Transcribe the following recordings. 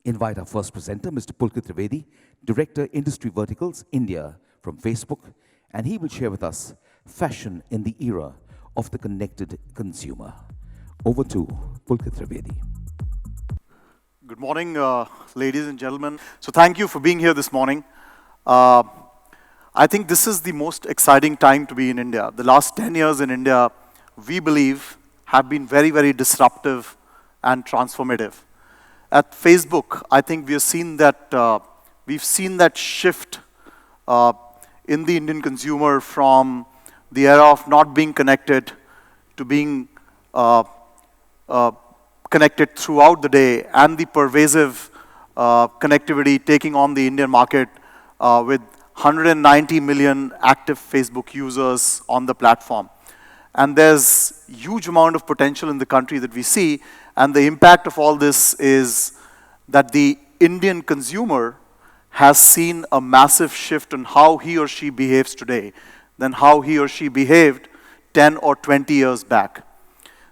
invite our first presenter, Mr. Pulkit Trivedi, Director, Industry Verticals, India, from Facebook, and he will share with us fashion in the era of the connected consumer. Over to Pulkit Trivedi. Good morning, ladies and gentlemen. So thank you for being here this morning. I think this is the most exciting time to be in India. The last 10 years in India, we believe, have been very, very disruptive and transformative. At Facebook, I think we've seen that shift in the Indian consumer from the era of not being connected to being connected throughout the day, and the pervasive connectivity taking on the Indian market with 190 million active Facebook users on the platform. And there's huge amount of potential in the country that we see, and the impact of all this is that the Indian consumer has seen a massive shift in how he or she behaves today than how he or she behaved 10 or 20 years back.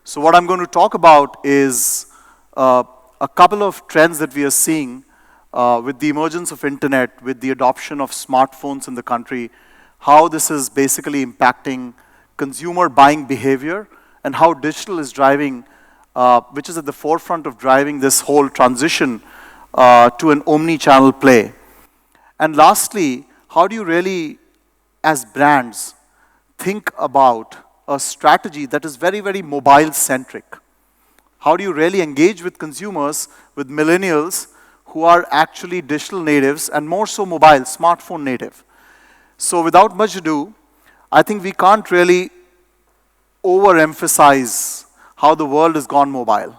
So what I'm going to talk about is a couple of trends that we are seeing with the emergence of internet, with the adoption of smartphones in the country, how this is basically impacting consumer buying behavior, and how digital is driving, which is at the forefront of driving this whole transition to an omni-channel play. And lastly, how do you really, as brands, think about a strategy that is very, very mobile-centric? How do you really engage with consumers, with millennials who are actually digital natives and more so mobile, smartphone native? So without much ado, I think we can't really overemphasize how the world has gone mobile.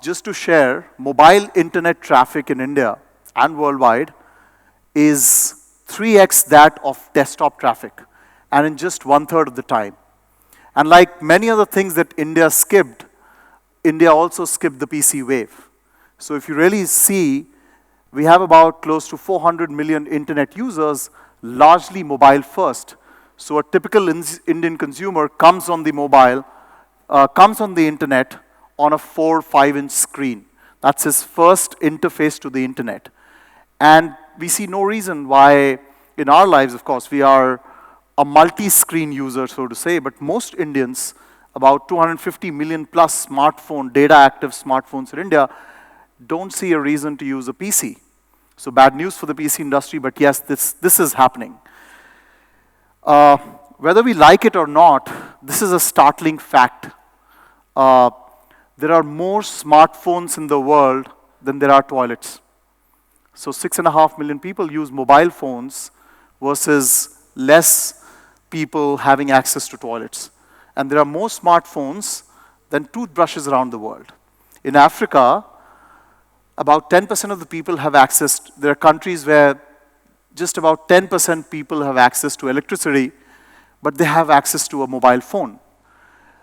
Just to share, mobile internet traffic in India and worldwide is 3x that of desktop traffic, and in just 1/3 of the time. And like many other things that India skipped, India also skipped the PC wave. So if you really see, we have about close to 400 million internet users, largely mobile first. So a typical Indian consumer comes on the mobile, comes on the internet on a 4-5-inch screen. That's his first interface to the internet. And we see no reason why, in our lives, of course, we are a multi-screen user, so to say, but most Indians, about 250 million plus data-active smartphones in India, don't see a reason to use a PC. So bad news for the PC industry, but yes, this is happening. Whether we like it or not, this is a startling fact. There are more smartphones in the world than there are toilets. So 6.5 million people use mobile phones versus less people having access to toilets. And there are more smartphones than toothbrushes around the world. In Africa, about 10% of the people have access. There are countries where just about 10% people have access to electricity, but they have access to a mobile phone.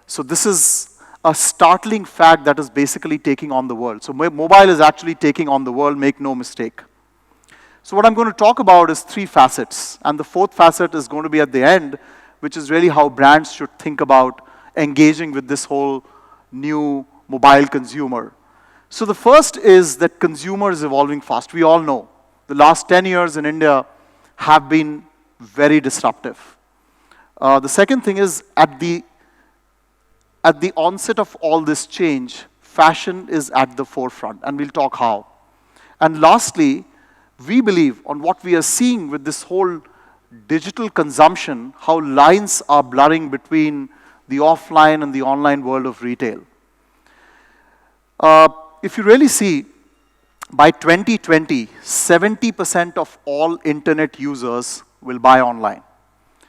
So this is a startling fact that is basically taking on the world. So mobile is actually taking on the world, make no mistake. So what I'm going to talk about is 3 facets, and the 4th facet is going to be at the end, which is really how brands should think about engaging with this whole new mobile consumer. So the first is that consumer is evolving fast. We all know the last 10 years in India have been very disruptive. The second thing is at the onset of all this change, fashion is at the forefront, and we'll talk how. And lastly, we believe on what we are seeing with this whole digital consumption, how lines are blurring between the offline and the online world of retail. If you really see, by 2020, 70% of all internet users will buy online.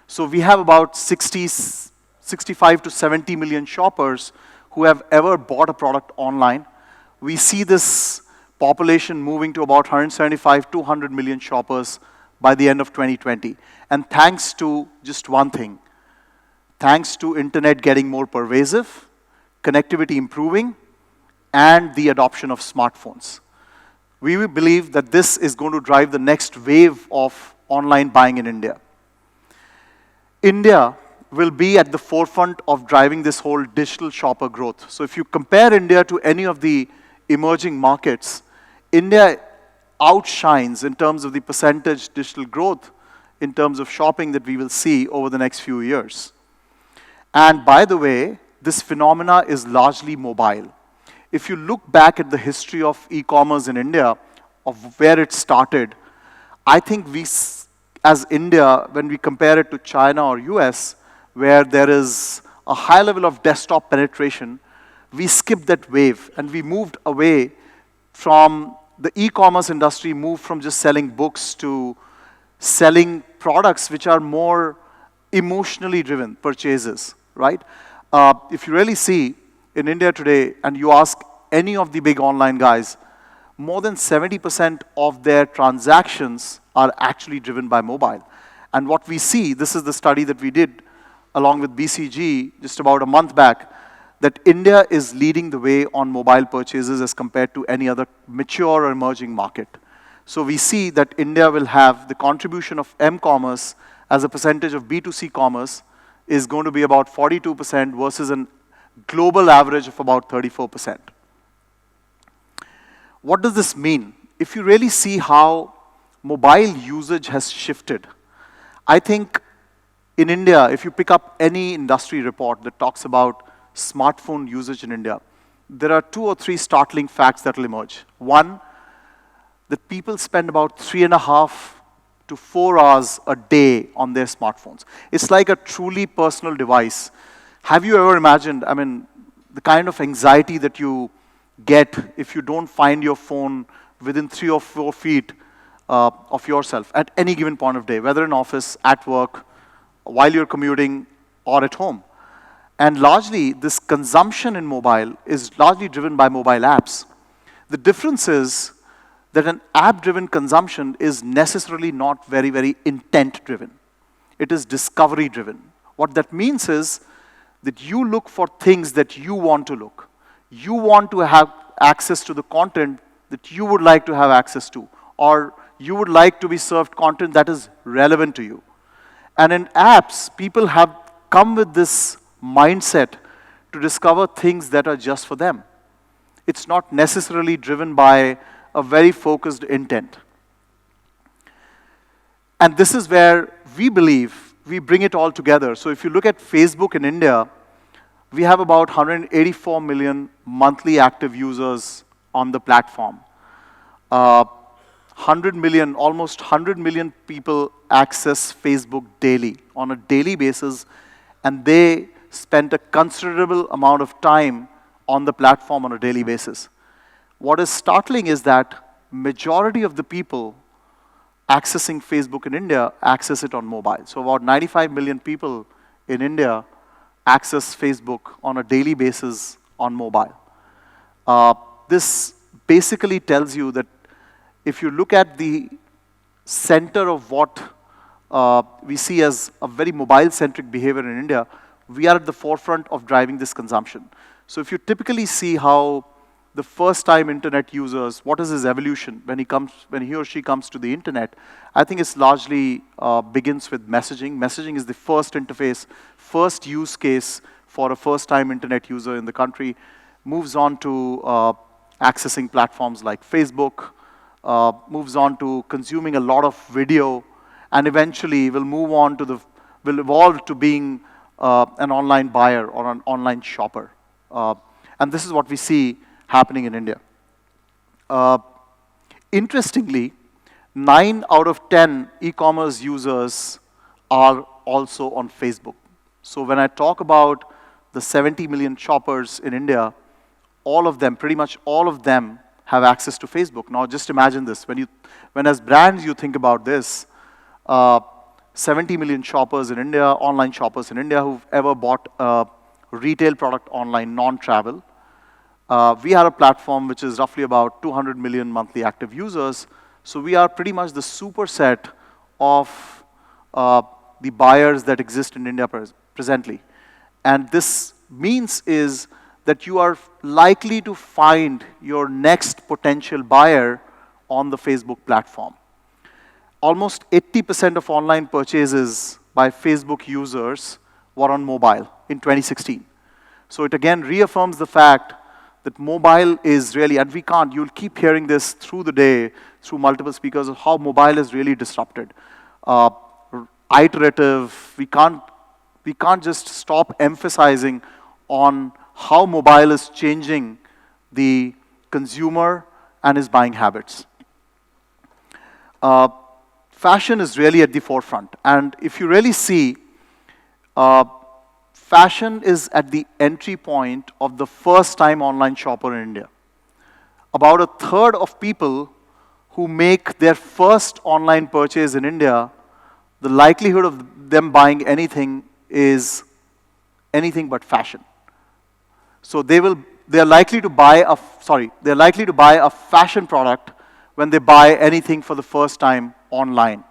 So we have about 65 to 70 million shoppers who have ever bought a product online. We see this population moving to about 175, 200 million shoppers by the end of 2020. And thanks to just one thing, thanks to internet getting more pervasive, connectivity improving, and the adoption of smartphones. We believe that this is going to drive the next wave of online buying in India. India will be at the forefront of driving this whole digital shopper growth. So if you compare India to any of the emerging markets, India outshines in terms of the percentage digital growth in terms of shopping that we will see over the next few years. And by the way, this phenomena is largely mobile. If you look back at the history of e-commerce in India, of where it started, I think as India, when we compare it to China or US, where there is a high level of desktop penetration, we skipped that wave and we moved away from the e-commerce industry, moved from just selling books to selling products which are more emotionally driven purchases, right? If you really see in India today, and you ask any of the big online guys, more than 70% of their transactions are actually driven by mobile. And what we see, this is the study that we did along with BCG just about a month back, that India is leading the way on mobile purchases as compared to any other mature or emerging market. So we see that India will have the contribution of m-commerce as a percentage of B2C commerce is going to be about 42% versus a global average of about 34%. What does this mean? If you really see how mobile usage has shifted, I think in India, if you pick up any industry report that talks about smartphone usage in India, there are 2 or 3 startling facts that will emerge. One, that people spend about 3.5 to 4 hours a day on their smartphones. It's like a truly personal device. Have you ever imagined, I mean, the kind of anxiety that you get if you don't find your phone within 3 or 4 feet of yourself at any given point of day, whether in office, at work, while you're commuting, or at home? And largely, this consumption in mobile is largely driven by mobile apps. The difference is that an app-driven consumption is necessarily not very, very intent-driven. It is discovery-driven. What that means is that you look for things that you want to look. You want to have access to the content that you would like to have access to, or you would like to be served content that is relevant to you. And in apps, people have come with this mindset to discover things that are just for them. It's not necessarily driven by a very focused intent. And this is where we believe we bring it all together. So if you look at Facebook in India, we have about 184 million monthly active users on the platform. 100 million, almost 100 million people access Facebook daily, on a daily basis, and they spend a considerable amount of time on the platform on a daily basis. What is startling is that majority of the people accessing Facebook in India access it on mobile. So about 95 million people in India access Facebook on a daily basis on mobile. This basically tells you that if you look at the center of what we see as a very mobile-centric behavior in India, we are at the forefront of driving this consumption. So if you typically see how the first-time internet users, what is his evolution when he or she comes to the internet, I think it's largely begins with messaging. Messaging is the first interface, first use case for a first-time internet user in the country, moves on to accessing platforms like Facebook, moves on to consuming a lot of video, and eventually will evolve to being an online buyer or an online shopper. And this is what we see happening in India. Interestingly, 9 out of 10 e-commerce users are also on Facebook. So when I talk about the 70 million shoppers in India, all of them, pretty much all of them, have access to Facebook. Now just imagine this, when as brands you think about this, 70 million shoppers in India, online shoppers in India who've ever bought a retail product online, non-travel. We are a platform which is roughly about 200 million monthly active users. So we are pretty much the superset of the buyers that exist in India presently. And this means is that you are likely to find your next potential buyer on the Facebook platform. Almost 80% of online purchases by Facebook users were on mobile in 2016. So it again reaffirms the fact that mobile is really, and you'll keep hearing this through the day, through multiple speakers, of how mobile is really disrupted. Uh, Iterative, we can't just stop emphasizing on how mobile is changing the consumer and his buying habits. Fashion is really at the forefront. And if you really see, fashion is at the entry point of the first-time online shopper in India. About a third of people who make their first online purchase in India, the likelihood of them buying anything is anything but fashion. So they're likely to buy a fashion product when they buy anything for the first time online,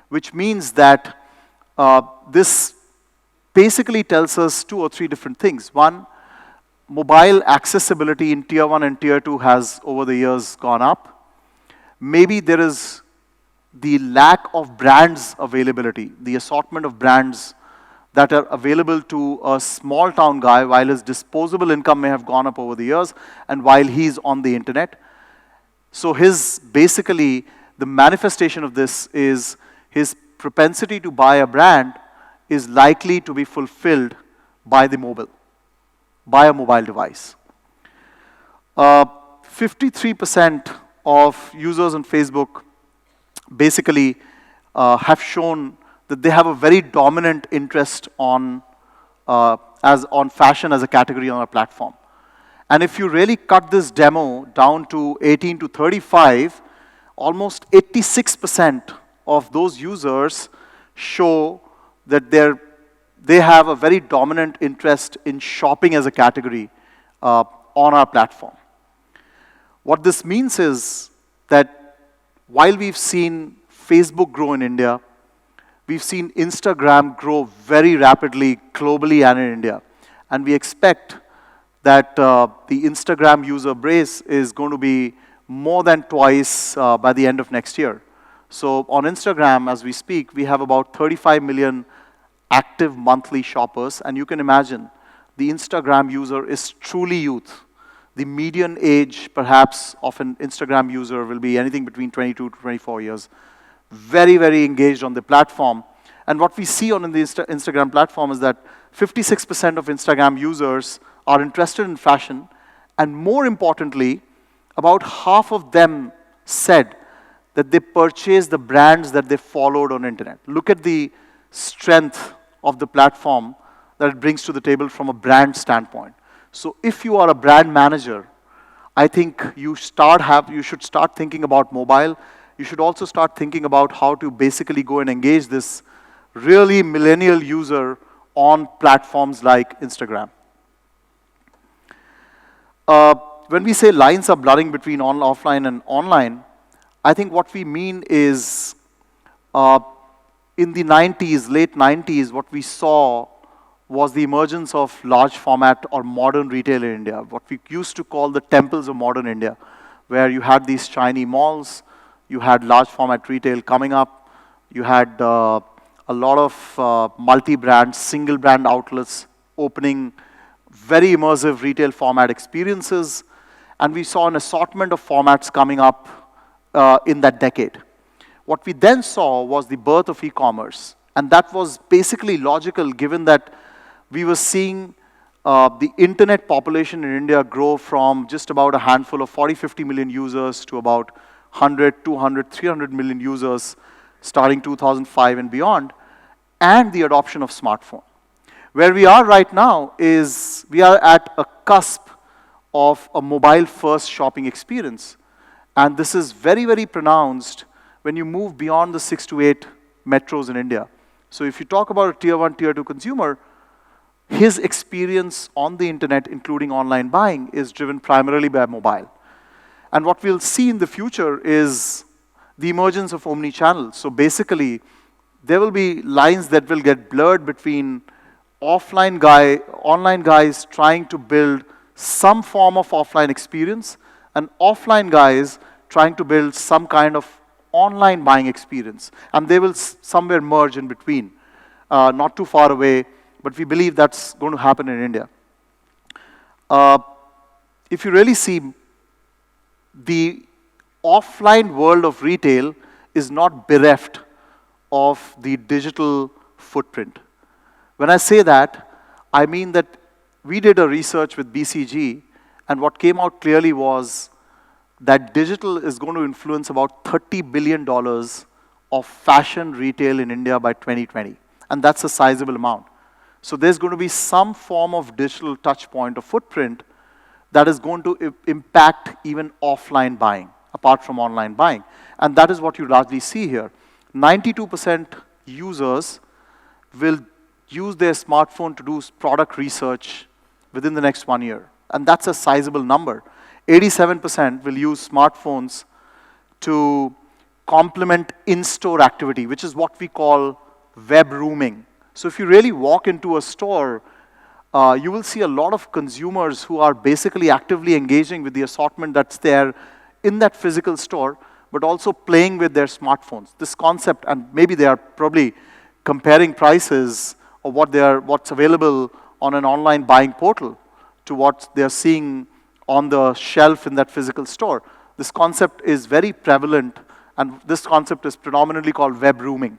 which means that this basically tells us 2 or 3 different things. One, mobile accessibility in tier 1 and tier 2 has over the years gone up. Maybe there is the lack of brands availability, the assortment of brands that are available to a small town guy while his disposable income may have gone up over the years and while he's on the internet. So basically, the manifestation of this is his propensity to buy a brand is likely to be fulfilled by a mobile device. 53% of users on Facebook basically have shown that they have a very dominant interest on fashion as a category on our platform. And if you really cut this demo down to 18 to 35, almost 86% of those users show that they have a very dominant interest in shopping as a category on our platform. What this means is that while we've seen Facebook grow in India, we've seen Instagram grow very rapidly globally and in India. And we expect that the Instagram user base is going to be more than twice by the end of next year. So on Instagram, as we speak, we have about 35 million active monthly shoppers. And you can imagine, the Instagram user is truly youth. The median age, perhaps, of an Instagram user will be anything between 22 to 24 years. Very, very engaged on the platform. And what we see on the Instagram platform is that 56% of Instagram users are interested in fashion. And more importantly, about half of them said that they purchased the brands that they followed on internet. Look at the strength of the platform that it brings to the table from a brand standpoint. So if you are a brand manager, I think you should start thinking about mobile. You should also start thinking about how to basically go and engage this really millennial user on platforms like Instagram. When we say lines are blurring between offline and online, I think what we mean is in the 90s, late 90s, what we saw was the emergence of large format or modern retail in India, what we used to call the temples of modern India, where you had these shiny malls, you had large format retail coming up, you had a lot of multi-brand, single brand outlets opening very immersive retail format experiences, and we saw an assortment of formats coming up in that decade. What we then saw was the birth of e-commerce, and that was basically logical given that we were seeing the internet population in India grow from just about a handful of 40, 50 million users to about 100, 200, 300 million users starting 2005 and beyond, and the adoption of smartphone. Where we are right now is we are at a cusp of a mobile-first shopping experience. And this is very, very pronounced when you move beyond the 6 to 8 metros in India. So if you talk about a tier 1, tier 2 consumer, his experience on the internet, including online buying, is driven primarily by mobile. And what we'll see in the future is the emergence of omni-channel. So basically, there will be lines that will get blurred between online guys trying to build some form of offline experience and offline guys trying to build some kind of online buying experience. And they will somewhere merge in between, not too far away, but we believe that's going to happen in India. if you really see, the offline world of retail is not bereft of the digital footprint. When I say that, I mean that we did a research with BCG, and what came out clearly was that digital is going to influence about $30 billion of fashion retail in India by 2020. And that's a sizable amount. So there's going to be some form of digital touch point or footprint that is going to impact even offline buying, apart from online buying. And that is what you largely see here. 92% users will use their smartphone to do product research within the next 1 year. And that's a sizable number. 87% will use smartphones to complement in-store activity, which is what we call web rooming. So if you really walk into a store, you will see a lot of consumers who are basically actively engaging with the assortment that's there in that physical store, but also playing with their smartphones. This concept, and maybe they are probably comparing prices of what's available on an online buying portal to what they're seeing on the shelf in that physical store. This concept is very prevalent, and this concept is predominantly called web rooming.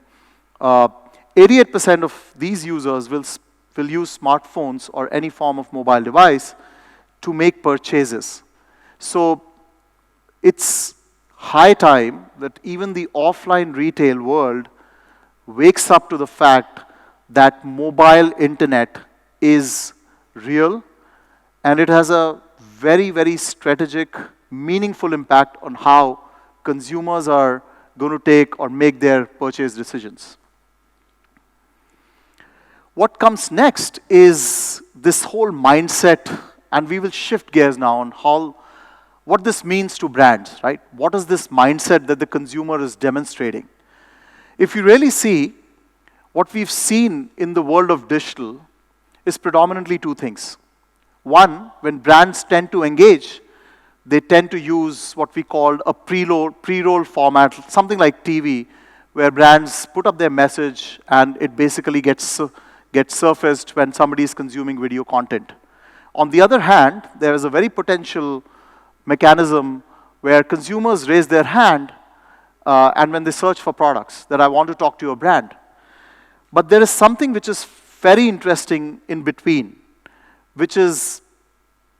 88% of these users will use smartphones or any form of mobile device to make purchases. So it's high time that even the offline retail world wakes up to the fact that mobile internet is real, and it has a very, very strategic, meaningful impact on how consumers are going to take or make their purchase decisions. What comes next is this whole mindset, and we will shift gears now on what this means to brands, right? What is this mindset that the consumer is demonstrating? If you really see, what we've seen in the world of digital is predominantly two things. One, when brands tend to engage, they tend to use what we call a pre-roll format, something like TV, where brands put up their message and it basically gets surfaced when somebody is consuming video content. On the other hand, there is a very potential mechanism where consumers raise their hand and when they search for products, that I want to talk to your brand. But there is something which is very interesting in between, which is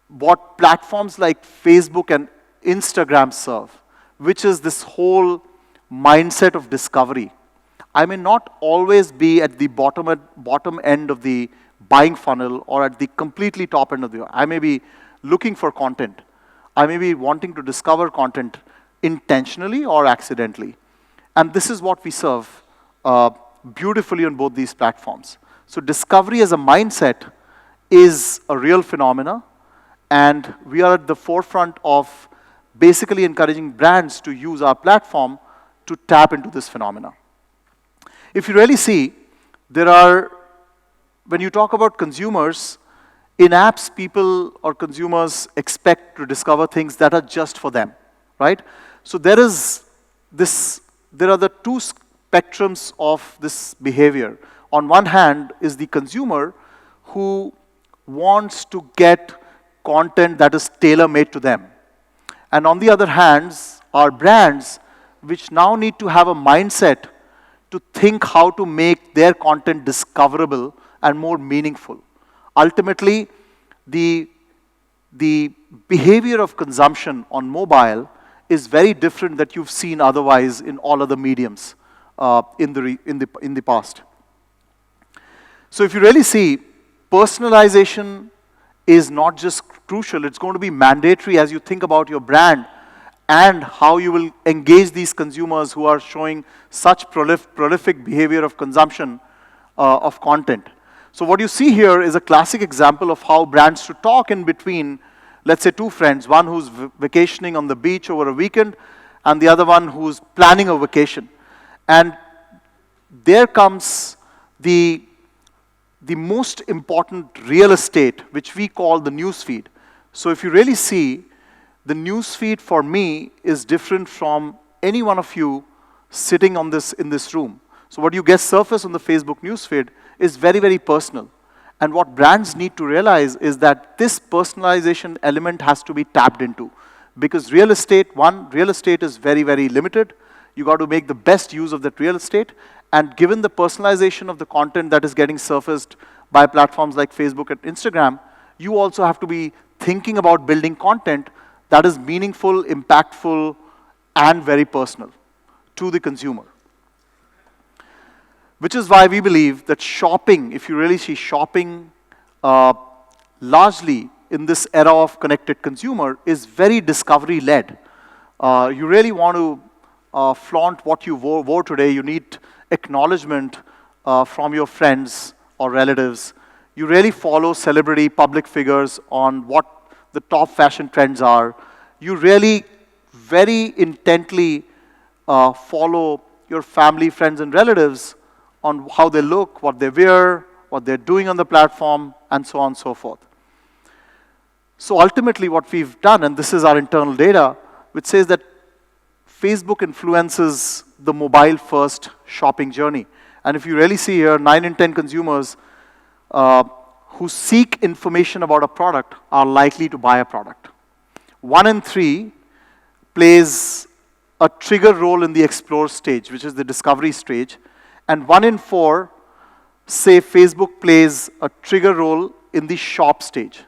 what platforms like Facebook and Instagram serve, which is this whole mindset of discovery. I may not always be at the bottom end of the buying funnel or at the completely top end of the. I may be looking for content. I may be wanting to discover content intentionally or accidentally. And this is what we serve beautifully on both these platforms. So discovery as a mindset is a real phenomena, and we are at the forefront of basically encouraging brands to use our platform to tap into this phenomena. If you really see, when you talk about consumers, in apps, people or consumers expect to discover things that are just for them, right? So there are the two spectrums of this behavior. On one hand is the consumer who wants to get content that is tailor-made to them. And on the other hand are brands which now need to have a mindset to think how to make their content discoverable and more meaningful. Ultimately, the behavior of consumption on mobile is very different that you've seen otherwise in all other mediums in the past. So if you really see, personalization is not just crucial, it's going to be mandatory as you think about your brand and how you will engage these consumers who are showing such prolific behavior of consumption of content. So what you see here is a classic example of how brands should talk in between, let's say, two friends, one who's vacationing on the beach over a weekend and the other one who's planning a vacation. And there comes the most important real estate, which we call the newsfeed. So if you really see, the newsfeed for me is different from any one of you sitting in this room. So what you get surface on the Facebook newsfeed is very, very personal. And what brands need to realize is that this personalization element has to be tapped into. Because real estate is very, very limited. You got to make the best use of that real estate. And given the personalization of the content that is getting surfaced by platforms like Facebook and Instagram, you also have to be thinking about building content that is meaningful, impactful, and very personal to the consumer. Which is why we believe that shopping, if you really see shopping largely in this era of connected consumer, is very discovery-led. You really want to flaunt what you wore today. You need acknowledgement from your friends or relatives. You really follow celebrity public figures on what the top fashion trends are. You really very intently follow your family, friends, and relatives on how they look, what they wear, what they're doing on the platform, and so on and so forth. So ultimately what we've done, and this is our internal data, which says that Facebook influences the mobile-first shopping journey. And if you really see here, 9 in 10 consumers who seek information about a product are likely to buy a product. 1 in 3 plays a trigger role in the explore stage, which is the discovery stage. And 1 in 4 say Facebook plays a trigger role in the shop stage.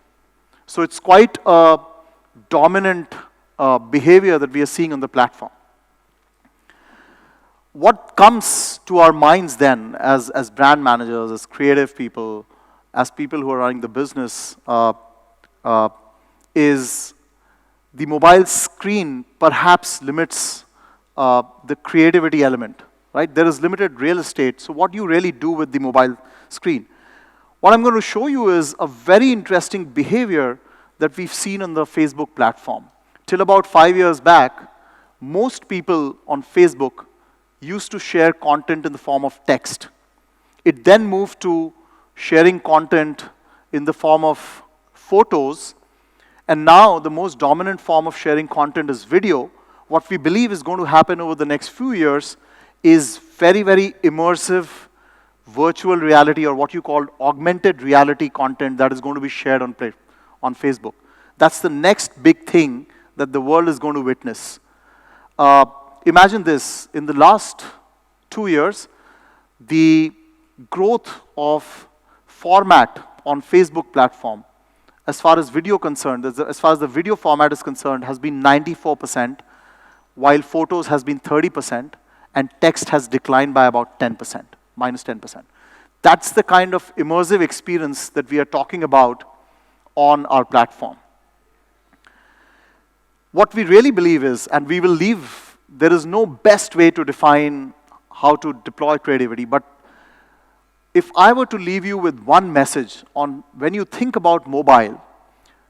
So it's quite a dominant behavior that we are seeing on the platform. What comes to our minds then as brand managers, as creative people, as people who are running the business is the mobile screen perhaps limits the creativity element. Right? There is limited real estate, so what do you really do with the mobile screen? What I'm going to show you is a very interesting behavior that we've seen on the Facebook platform. Till about 5 years back, most people on Facebook used to share content in the form of text. It then moved to sharing content in the form of photos, and now the most dominant form of sharing content is video. What we believe is going to happen over the next few years is very, very immersive virtual reality, or what you call augmented reality content that is going to be shared on Facebook. That's the next big thing that the world is going to witness. Imagine this, in the last 2 years, the growth of format on Facebook platform, as far as video concerned, as far as the video format is concerned, has been 94%, while photos has been 30%, and text has declined by about 10%, minus 10%. That's the kind of immersive experience that we are talking about on our platform. What we really believe is, and we will leave, there is no best way to define how to deploy creativity, but if I were to leave you with one message on when you think about mobile,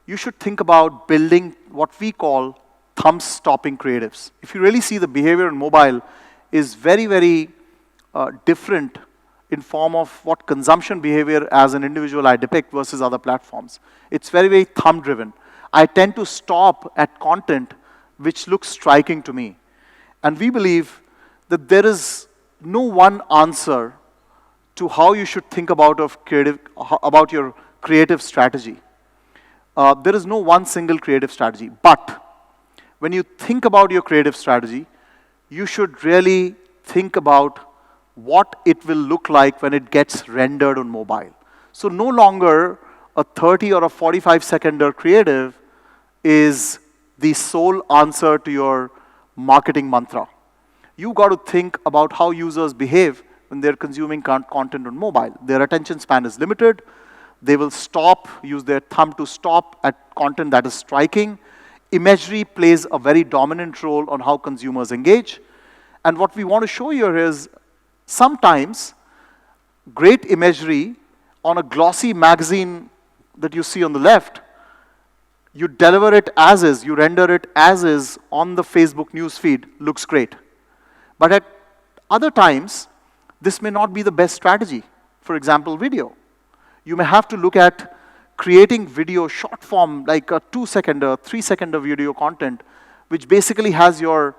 you should think about building what we call thumb-stopping creatives. If you really see the behavior in mobile, is very, very different in form of what consumption behavior as an individual I depict versus other platforms. It's very, very thumb-driven. I tend to stop at content which looks striking to me. And we believe that there is no one answer to how you should think about your creative strategy. There is no one single creative strategy. But when you think about your creative strategy, you should really think about what it will look like when it gets rendered on mobile. So no longer a 30 or a 45-second creative is the sole answer to your marketing mantra. You've got to think about how users behave when they're consuming content on mobile. Their attention span is limited. They will stop, use their thumb to stop at content that is striking. Imagery plays a very dominant role on how consumers engage. And what we want to show here is sometimes great imagery on a glossy magazine that you see on the left, you deliver it as is, you render it as is on the Facebook news feed, looks great. But at other times, this may not be the best strategy. For example, video. You may have to look at creating video short form, like a 2-second or 3-second video content, which basically has your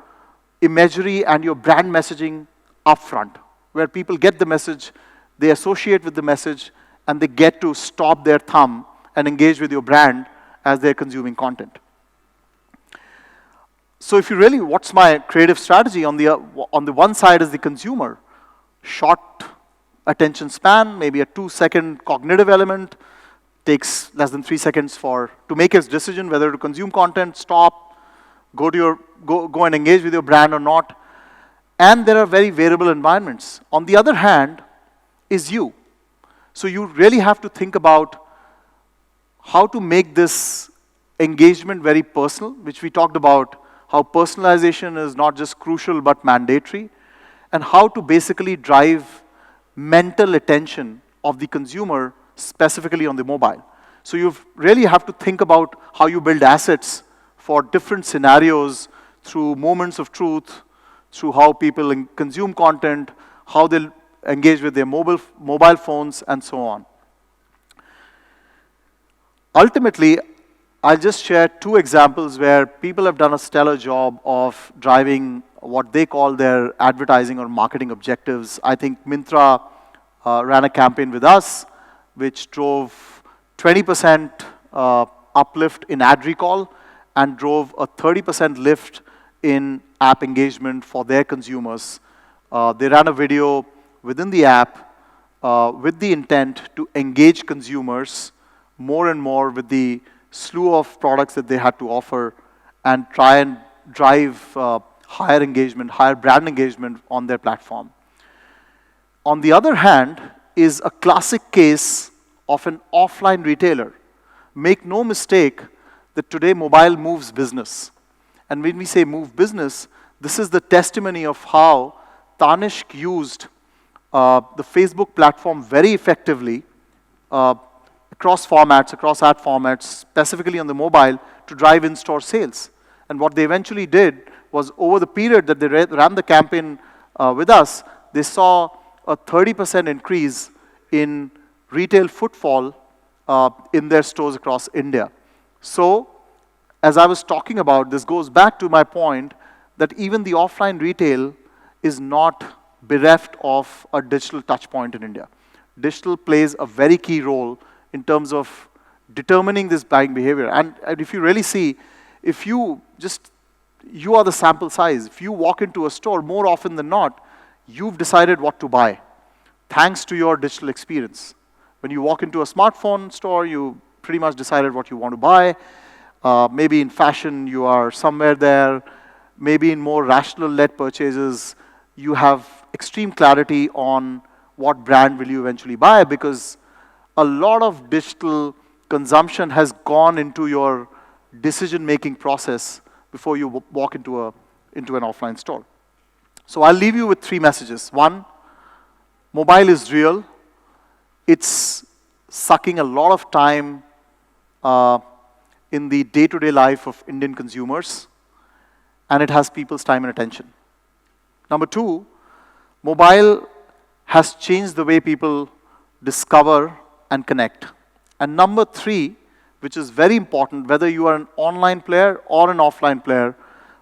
imagery and your brand messaging upfront, where people get the message, they associate with the message, and they get to stop their thumb and engage with your brand as they're consuming content. So if you really, what's my creative strategy? On the one side is the consumer. Short attention span, maybe a 2-second cognitive element, takes less than 3 seconds to make his decision whether to consume content, stop, go and engage with your brand or not. And there are very variable environments. On the other hand is you. So you really have to think about how to make this engagement very personal, which we talked about, how personalization is not just crucial but mandatory, and how to basically drive mental attention of the consumer, specifically on the mobile. So you really have to think about how you build assets for different scenarios through moments of truth, through how people consume content, how they'll engage with their mobile phones, and so on. Ultimately, I'll just share 2 examples where people have done a stellar job of driving what they call their advertising or marketing objectives. I think Myntra ran a campaign with us, which drove 20% uplift in ad recall and drove a 30% lift in app engagement for their consumers. They ran a video within the app with the intent to engage consumers more and more with the slew of products that they had to offer and try and drive higher engagement, higher brand engagement on their platform. On the other hand is a classic case of an offline retailer. Make no mistake that today mobile moves business. And when we say move business, this is the testimony of how Tanishq used the Facebook platform very effectively across formats, across ad formats, specifically on the mobile, to drive in-store sales. And what they eventually did was, over the period that they ran the campaign with us, they saw a 30% increase in retail footfall in their stores across India. So, as I was talking about, this goes back to my point that even the offline retail is not bereft of a digital touch point in India. Digital plays a very key role in terms of determining this buying behavior. And if you really see, if you are the sample size. If you walk into a store, more often than not, you've decided what to buy, thanks to your digital experience. When you walk into a smartphone store, you pretty much decided what you want to buy. Maybe in fashion, you are somewhere there. Maybe in more rational-led purchases, you have extreme clarity on what brand will you eventually buy, because a lot of digital consumption has gone into your decision-making process before you walk into an offline store. So I'll leave you with 3 messages. 1, mobile is real. It's sucking a lot of time in the day-to-day life of Indian consumers, and it has people's time and attention. Number 2, mobile has changed the way people discover and connect. And number 3, which is very important, whether you are an online player or an offline player,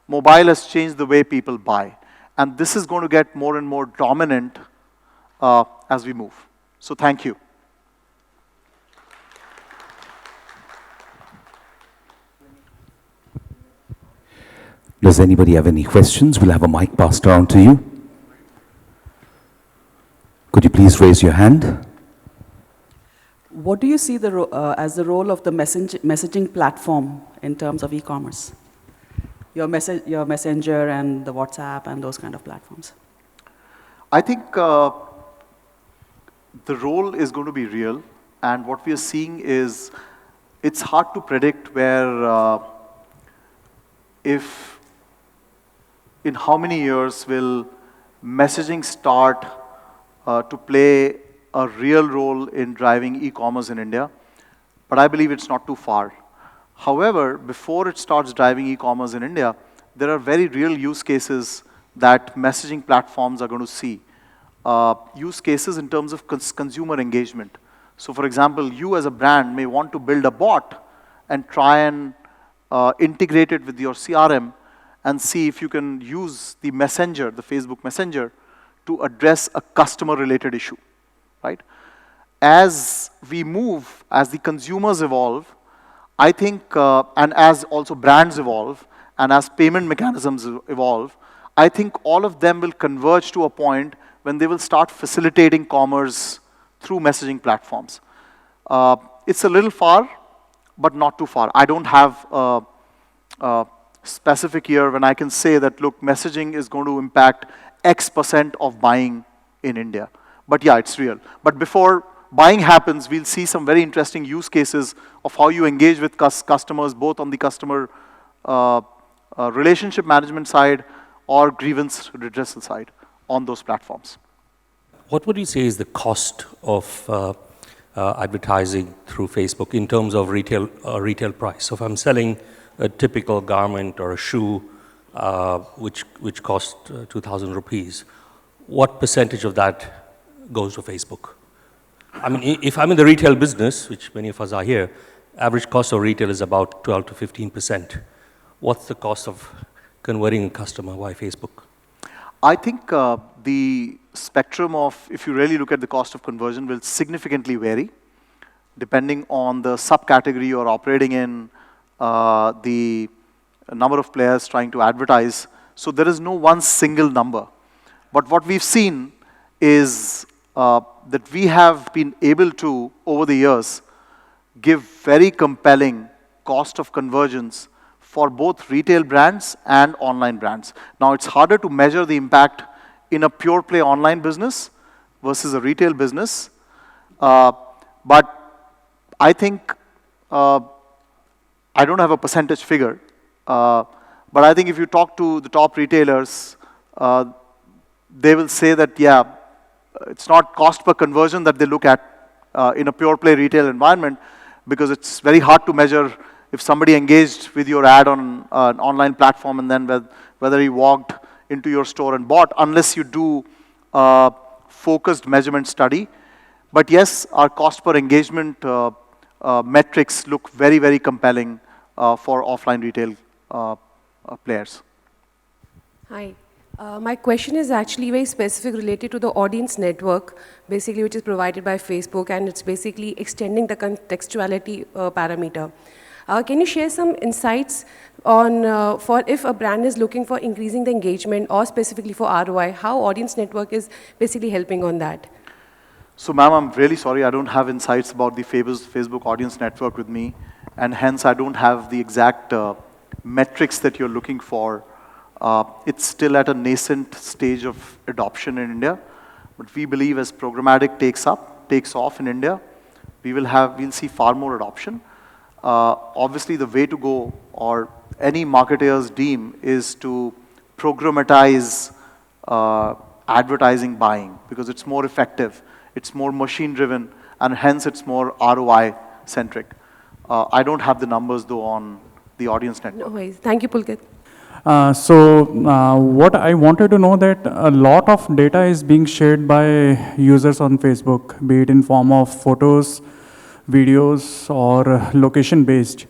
mobile has changed the way people buy. And this is going to get more and more dominant as we move. So thank you. Does anybody have any questions? We'll have a mic passed around to you. Could you please raise your hand? What do you see as the role of the messaging platform in terms of e-commerce? Your messenger and the WhatsApp and those kind of platforms. I think the role is going to be real, and what we are seeing is it's hard to predict where, if in how many years will messaging start to play a real role in driving e-commerce in India, but I believe it's not too far. However, before it starts driving e-commerce in India, there are very real use cases that messaging platforms are going to see. Use cases in terms of consumer engagement. So for example, you as a brand may want to build a bot and try and integrate it with your CRM and see if you can use the Facebook Messenger, to address a customer-related issue, right? as we move, as the consumers evolve, I think, and as also brands evolve, and as payment mechanisms evolve, I think all of them will converge to a point when they will start facilitating commerce through messaging platforms. It's a little far, but not too far. I don't have a specific year when I can say that, look, messaging is going to impact X% of buying in India. But yeah, it's real. But before buying happens, we'll see some very interesting use cases of how you engage with customers, both on the customer relationship management side or grievance redressal side on those platforms. What would you say is the cost of advertising through Facebook in terms of retail price? So if I'm selling a typical garment or a shoe, which costs 2,000 rupees, what percentage of that goes to Facebook? I mean, if I'm in the retail business, which many of us are here, average cost of retail is about 12 to 15%. What's the cost of converting a customer via Facebook? I think the spectrum of, if you really look at the cost of conversion, will significantly vary depending on the subcategory you're operating in, the number of players trying to advertise. So there is no one single number. But what we've seen is that we have been able to, over the years, give very compelling cost of conversions for both retail brands and online brands. Now, it's harder to measure the impact in a pure play online business versus a retail business. But I think, I don't have a percentage figure, but I think if you talk to the top retailers, they will say that, yeah, it's not cost per conversion that they look at in a pure play retail environment, because it's very hard to measure if somebody engaged with your ad on an online platform and then whether he walked into your store and bought, unless you do a focused measurement study. But yes, our cost per engagement metrics look very, very compelling for offline retail players. Hi. My question is actually very specific, related to the audience network, basically, which is provided by Facebook, and it's basically extending the contextuality parameter. Can you share some insights on, for if a brand is looking for increasing the engagement or specifically for ROI, how audience network is basically helping on that? So, ma'am, I'm really sorry, I don't have insights about the Facebook audience network with me, and hence I don't have the exact metrics that you're looking for. It's still at a nascent stage of adoption in India, but we believe as programmatic takes off in India, we'll see far more adoption. Obviously, the way to go, or any marketer's dream, is to programmatize advertising buying, because it's more effective, it's more machine-driven, and hence it's more ROI-centric. I don't have the numbers, though, on the audience network. No worries. Thank you, Pulkit. What I wanted to know, that a lot of data is being shared by users on Facebook, be it in form of photos, videos, or location-based.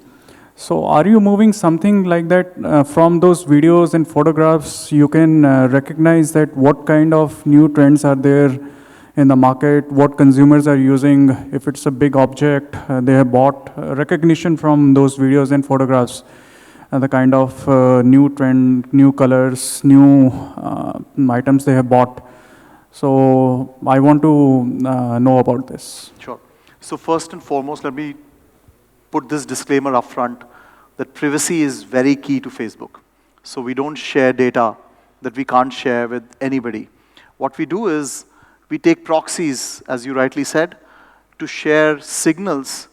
So are you moving something like that from those videos and photographs? You can recognize that what kind of new trends are there in the market, what consumers are using. If it's a big object they have bought, recognition from those videos and photographs, the kind of new trend, new colors, new items they have bought. So I want to know about this. Sure. So first and foremost, let me put this disclaimer up front, that privacy is very key to Facebook. So we don't share data that we can't share with anybody. What we do is, we take proxies, as you rightly said, to share signals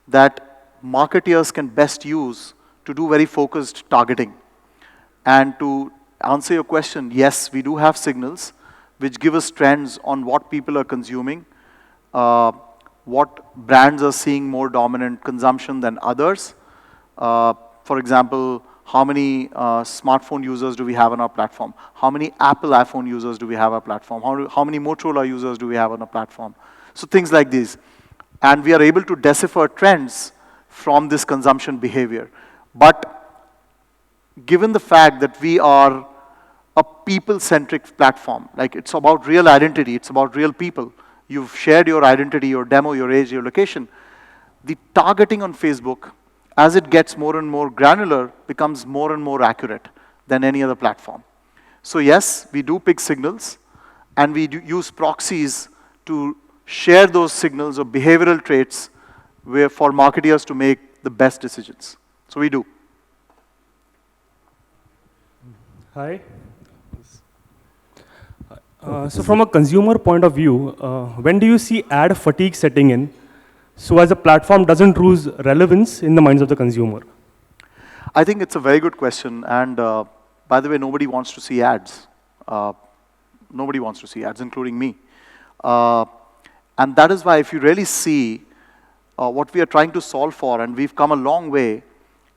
that marketeers can best use to do very focused targeting. And to answer your question, yes, we do have signals which give us trends on what people are consuming, what brands are seeing more dominant consumption than others. For example, how many smartphone users do we have on our platform? How many Apple iPhone users do we have on our platform? How many Motorola users do we have on our platform? So things like these. And we are able to decipher trends from this consumption behavior. But given the fact that we are a people-centric platform, like it's about real identity, it's about real people, you've shared your identity, your demo, your age, your location. The targeting on Facebook, as it gets more and more granular, becomes more and more accurate than any other platform. So yes, we do pick signals, and we do use proxies to share those signals or behavioral traits where for marketers to make the best decisions. So we do. Hi. So from a consumer point of view, when do you see ad fatigue setting in, so as a platform doesn't lose relevance in the minds of the consumer? I think it's a very good question, and by the way, nobody wants to see ads. Nobody wants to see ads, including me. And that is why if you really see what we are trying to solve for, and we've come a long way,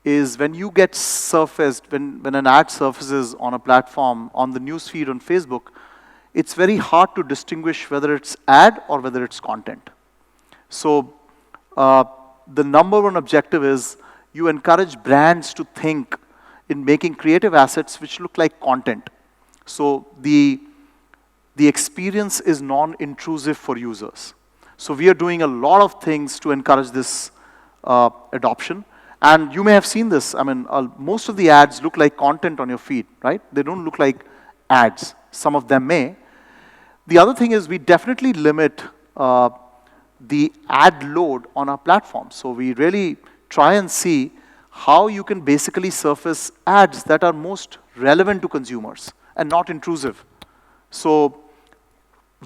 is when you get surfaced, when an ad surfaces on a platform, on the newsfeed on Facebook, it's very hard to distinguish whether it's ad or whether it's content. So the number one objective is you encourage brands to think in making creative assets which look like content. So the experience is non-intrusive for users. So we are doing a lot of things to encourage this adoption. And you may have seen this. I mean, most of the ads look like content on your feed, right? They don't look like ads. Some of them may. The other thing is we definitely limit the ad load on our platform. So we really try and see how you can basically surface ads that are most relevant to consumers and not intrusive. So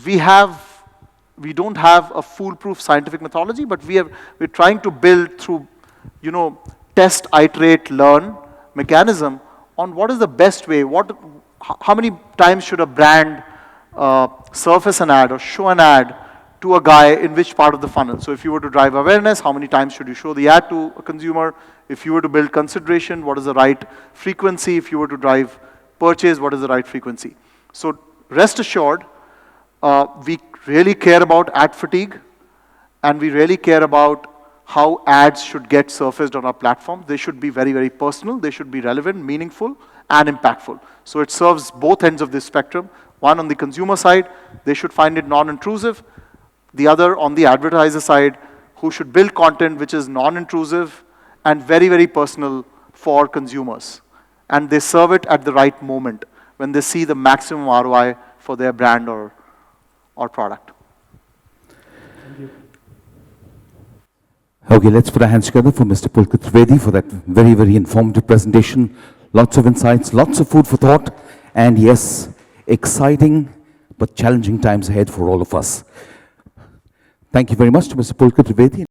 we don't have a foolproof scientific methodology, but we're trying to build through, test, iterate, learn mechanism on what is the best way, how many times should a brand surface an ad or show an ad to a guy in which part of the funnel. So if you were to drive awareness, how many times should you show the ad to a consumer? If you were to build consideration, what is the right frequency? If you were to drive purchase, what is the right frequency? So rest assured, we really care about ad fatigue, and we really care about how ads should get surfaced on our platform. They should be very, very personal. They should be relevant, meaningful, and impactful. So it serves both ends of this spectrum. One, on the consumer side, they should find it non-intrusive. The other, on the advertiser side, who should build content which is non-intrusive and very, very personal for consumers. And they serve it at the right moment when they see the maximum ROI for their brand or product. Thank you. Okay, let's put our hands together for Mr. Pulkit Trivedi for that very, very informative presentation. Lots of insights, lots of food for thought, and yes, exciting but challenging times ahead for all of us. Thank you very much to Mr. Pulkit Trivedi.